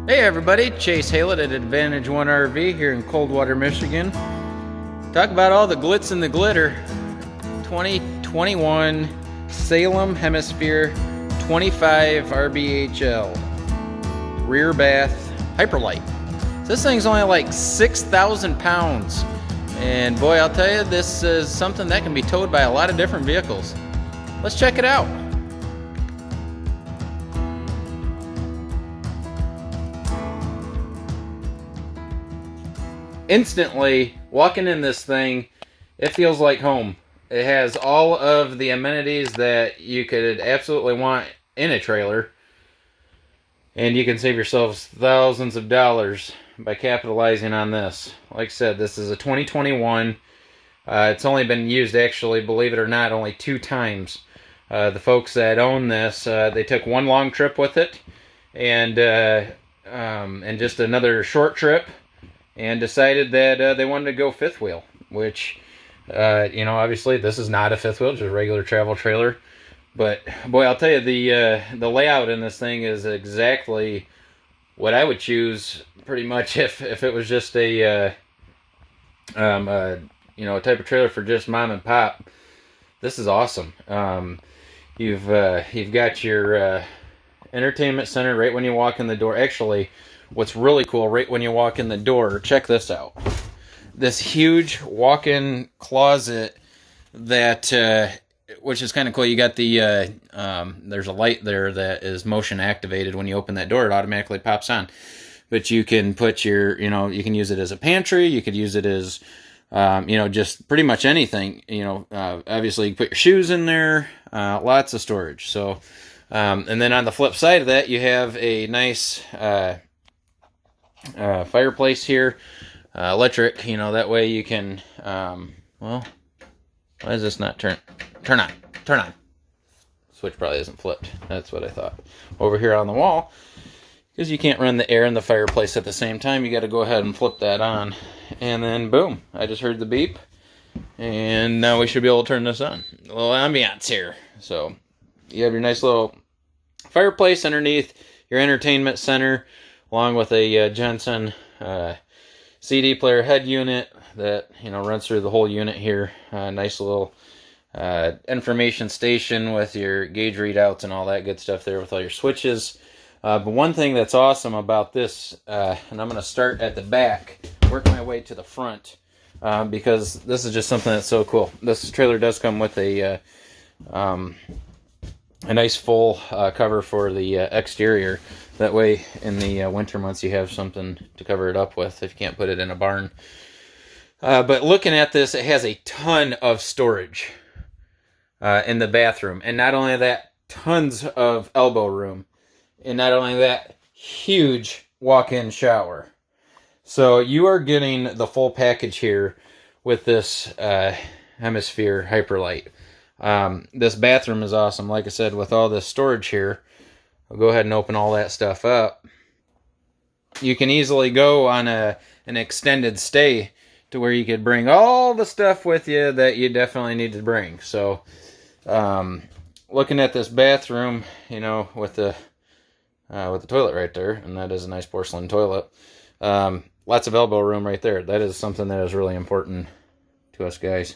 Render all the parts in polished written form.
Hey everybody, Chase Haylett at Advantage One RV here in Coldwater, Michigan. Talk about all the glitz and the glitter. 2021 Salem Hemisphere 25 RBHL rear bath hyperlight. This thing's only like 6,000 pounds. And boy, I'll tell you, this is something that can be towed by a lot of different vehicles. Let's check it out. Instantly, walking in this thing, it feels like home. It has all of the amenities that you could absolutely want in a trailer. And you can save yourselves thousands of dollars by capitalizing on this. Like I said, this is a 2021. It's only been used, actually, believe it or not, only 2 times. The folks that own this, they took one long trip with it and just another short trip, and decided that they wanted to go fifth wheel, which, obviously this is not a fifth wheel, just a regular travel trailer. But boy, I'll tell you, the layout in this thing is exactly what I would choose, pretty much, if it was just a type of trailer for just mom and pop. This is awesome. You've got your entertainment center right when you walk in the door. Actually, what's really cool, right when you walk in the door, check this out. This huge walk-in closet that, which is kind of cool. You got the, there's a light there that is motion activated. When you open that door, it automatically pops on. But you can put your, you can use it as a pantry. You could use it as, just pretty much anything. Obviously you can put your shoes in there, lots of storage. So, and then on the flip side of that, you have a nice, fireplace here, electric, that way you can, why is this not turn on? Switch probably isn't flipped. That's what I thought. Over here on the wall, because you can't run the air and the fireplace at the same time, you got to go ahead and flip that on, and then boom, I just heard the beep, and now we should be able to turn this on. A little ambiance here. So you have your nice little fireplace underneath your entertainment center, along with a Jensen CD player head unit that runs through the whole unit here. Nice little information station with your gauge readouts and all that good stuff there with all your switches. But one thing that's awesome about this, and I'm going to start at the back, work my way to the front, because this is just something that's so cool. This trailer does come with a nice full cover for the exterior. That way, in the winter months, you have something to cover it up with if you can't put it in a barn. But looking at this, it has a ton of storage in the bathroom. And not only that, tons of elbow room. And not only that, huge walk-in shower. So you are getting the full package here with this Hemisphere Hyperlight. This bathroom is awesome. Like I said, with all this storage here, I'll go ahead and open all that stuff up. You can easily go on an extended stay to where you could bring all the stuff with you that you definitely need to bring. So, looking at this bathroom, with the toilet right there, and that is a nice porcelain toilet. Lots of elbow room right there. That is something that is really important to us guys.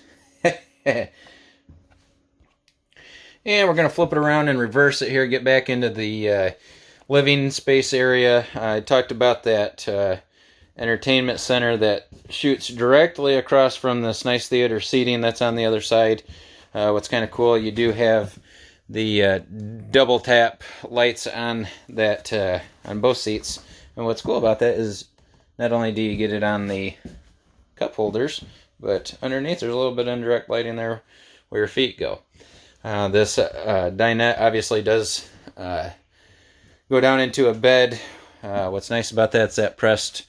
And we're going to flip it around and reverse it here, get back into the living space area. I talked about that entertainment center that shoots directly across from this nice theater seating that's on the other side. What's kind of cool, you do have the double tap lights on that on both seats. And what's cool about that is not only do you get it on the cup holders, but underneath there's a little bit of indirect lighting there where your feet go. This dinette obviously does go down into a bed. What's nice about that is that pressed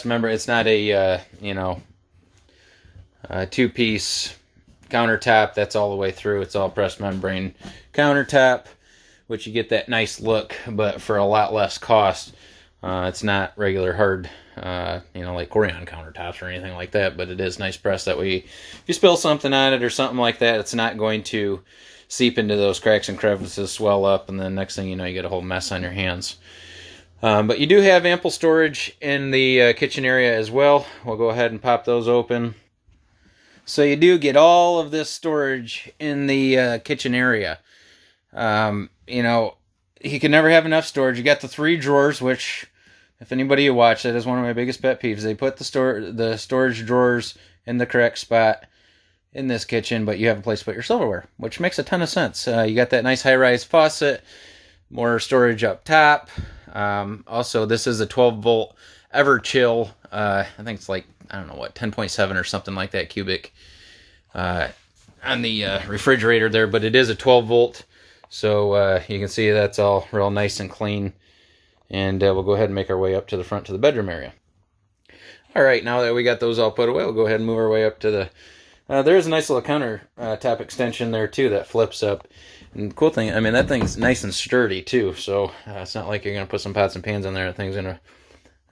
member. It's not a two-piece countertop that's all the way through. It's all pressed membrane countertop, which you get that nice look, but for a lot less cost. It's not regular hard, like Corian countertops or anything like that, but it is nice press. That way, if you spill something on it or something like that, it's not going to seep into those cracks and crevices, swell up, and then next thing you know, you get a whole mess on your hands. But you do have ample storage in the kitchen area as well. We'll go ahead and pop those open. So you do get all of this storage in the kitchen area. You know, you can never have enough storage. You got the 3 drawers, which, if anybody you watch, that is one of my biggest pet peeves. They put the storage drawers in the correct spot in this kitchen, but you have a place to put your silverware, which makes a ton of sense. You got that nice high-rise faucet, more storage up top. Also, this is a 12-volt Everchill. I think it's like, I don't know what, 10.7 or something like that cubic on the refrigerator there, but it is a 12-volt. So you can see that's all real nice and clean. And we'll go ahead and make our way up to the front to the bedroom area. All right, now that we got those all put away, we'll go ahead and move our way up to the... there is a nice little counter top extension there, too, that flips up. And the cool thing, I mean, that thing's nice and sturdy, too. So it's not like you're going to put some pots and pans in there and the thing's going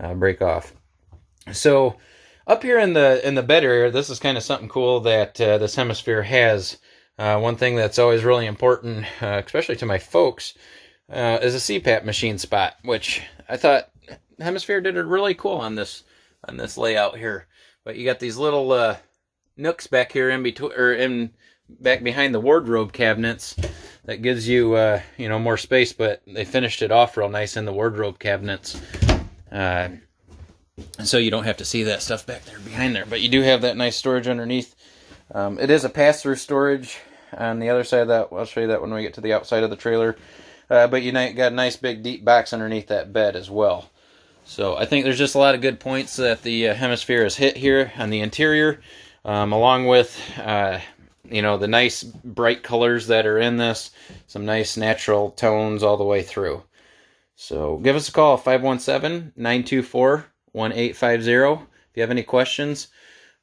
to break off. So up here in the bed area, this is kind of something cool that this Hemisphere has. One thing that's always really important, especially to my folks, is a CPAP machine spot, which I thought Hemisphere did it really cool on this layout here. But you got these little nooks back here in between, or back behind the wardrobe cabinets, that gives you you know, more space. But they finished it off real nice in the wardrobe cabinets, so you don't have to see that stuff back there behind there. But you do have that nice storage underneath. It is a pass-through storage on the other side of that. I'll show you that when we get to the outside of the trailer. But you got a nice big deep box underneath that bed as well. So I think there's just a lot of good points that the Hemisphere has hit here on the interior, along with you know, the nice bright colors that are in this, some nice natural tones all the way through. So give us a call, 517-924-1850 if you have any questions.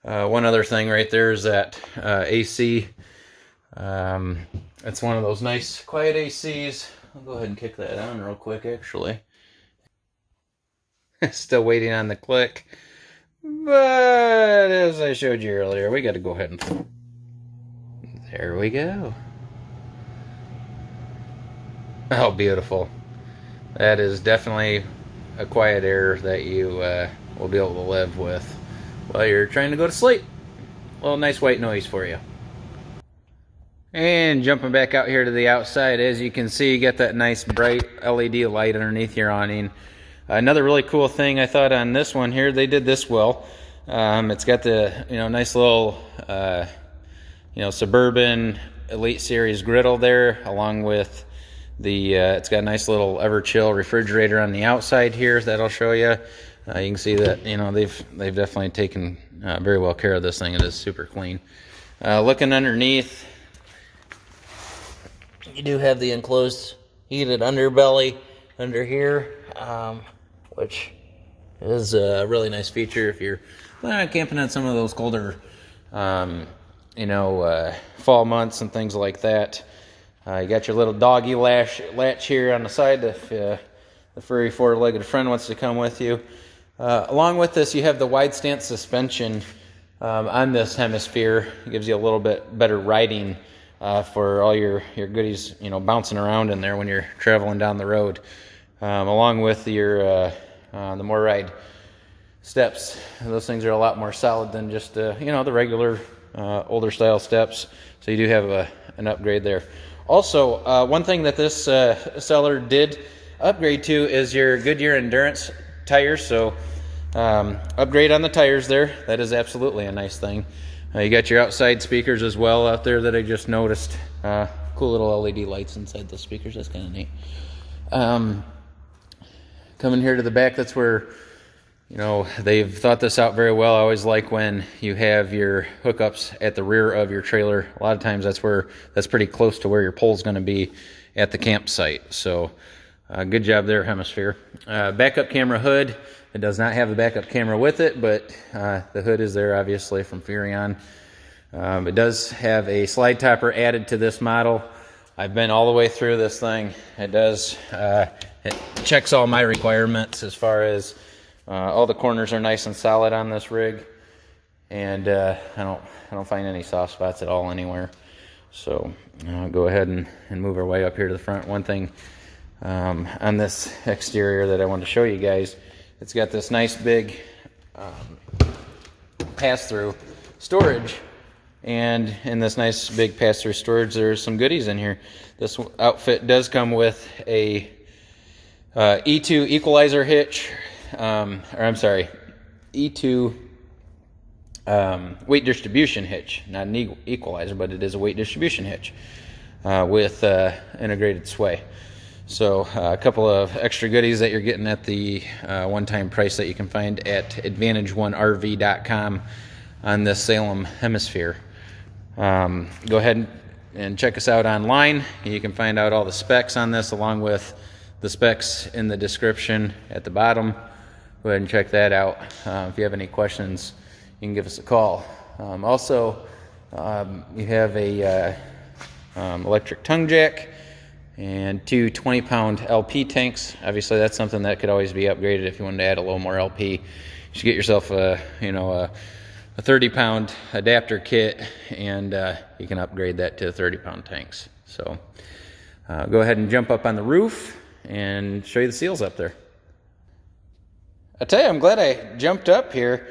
One other thing right there is that AC. It's one of those nice quiet ACs. I'll go ahead and kick that on real quick, actually. Still waiting on the click. But as I showed you earlier, we got to go ahead and... There we go. Oh, beautiful. That is definitely a quiet air that you will be able to live with while you're trying to go to sleep. A little nice white noise for you. And jumping back out here to the outside, as you can see, you get that nice bright LED light underneath your awning. Another really cool thing I thought on this one here, they did this well. It's got the, you know, nice little you know, Suburban Elite Series griddle there, along with the it's got a nice little Everchill refrigerator on the outside here that I'll show you. You can see that, you know, they've definitely taken very well care of this thing. It is super clean. Looking underneath, you do have the enclosed heated underbelly under here, which is a really nice feature if you're planning on camping on some of those colder, you know, fall months and things like that. You got your little doggy latch here on the side if the furry four-legged friend wants to come with you. Along with this, you have the wide stance suspension on this Hemisphere. It gives you a little bit better riding for all your goodies, you know, bouncing around in there when you're traveling down the road. Along with your the more ride steps. Those things are a lot more solid than just you know, the regular older style steps. So you do have an upgrade there. Also, one thing that this seller did upgrade to is your Goodyear Endurance tires. So upgrade on the tires there. That is absolutely a nice thing. You got your outside speakers as well out there that I just noticed. Cool little LED lights inside those speakers. That's kind of neat. Coming here to the back, that's where, you know, they've thought this out very well. I always like when you have your hookups at the rear of your trailer. A lot of times that's pretty close to where your pole's going to be at the campsite. So good job there, Hemisphere. Backup camera hood. It does not have the backup camera with it, but the hood is there, obviously, from Furrion. It does have a slide topper added to this model. I've been all the way through this thing. It does. It checks all my requirements as far as all the corners are nice and solid on this rig, and I don't find any soft spots at all anywhere. So I'll go ahead and move our way up here to the front. One thing on this exterior that I wanted to show you guys, it's got this nice big pass-through storage, and in this nice big pass-through storage there's some goodies in here. This outfit does come with a E2 equalizer hitch, E2 weight distribution hitch, not an equalizer, but it is a weight distribution hitch with integrated sway. So a couple of extra goodies that you're getting at the one-time price that you can find at advantage1rv.com on the Salem Hemisphere. Go ahead and check us out online. You can find out all the specs on this along with the specs in the description at the bottom. Go ahead and check that out. If you have any questions, you can give us a call. Also, you have a electric tongue jack and two 20-pound LP tanks. Obviously, that's something that could always be upgraded if you wanted to add a little more LP. You should get yourself a 30-pound adapter kit, and you can upgrade that to 30-pound tanks. So go ahead and jump up on the roof and show you the seals up there. I tell you, I'm glad I jumped up here.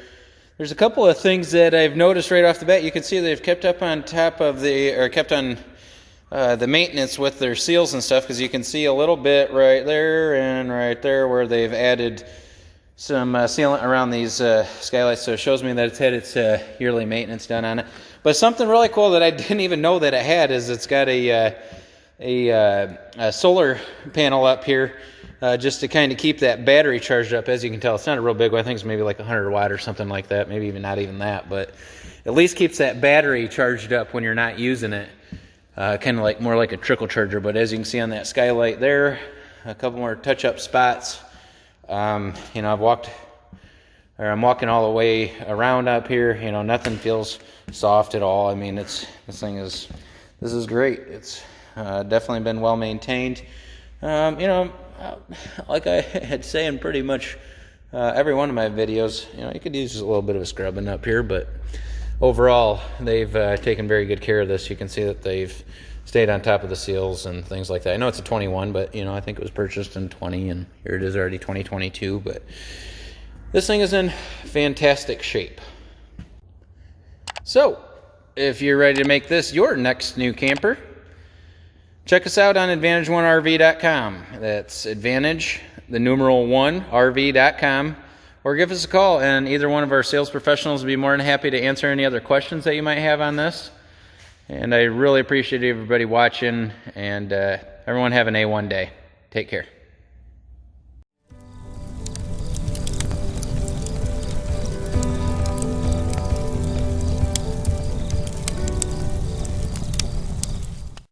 There's a couple of things that I've noticed right off the bat. You can see they've kept up on top of kept on the maintenance with their seals and stuff, because you can see a little bit right there and right there where they've added some sealant around these skylights. So it shows me that it's had its yearly maintenance done on it. But something really cool that I didn't even know that it had is it's got a solar panel up here just to kind of keep that battery charged up. As you can tell, it's not a real big one. I think it's maybe like 100 watt or something like that, maybe even not even that, but at least keeps that battery charged up when you're not using it, kind of like more like a trickle charger. But as you can see on that skylight there, a couple more touch-up spots. I'm walking all the way around up here. Nothing feels soft at all. I mean, this is great. It's definitely been well maintained. Like I had said in pretty much every one of my videos, you could use a little bit of a scrubbing up here, but overall, they've taken very good care of this. You can see that they've stayed on top of the seals and things like that. I know it's a 21, but I think it was purchased in 20, and here it is already 2022. But this thing is in fantastic shape. So, if you're ready to make this your next new camper, check us out on advantage1rv.com. That's advantage, the numeral 1, rv.com. Or give us a call, and either one of our sales professionals will be more than happy to answer any other questions that you might have on this. And I really appreciate everybody watching, and everyone have an A1 day. Take care.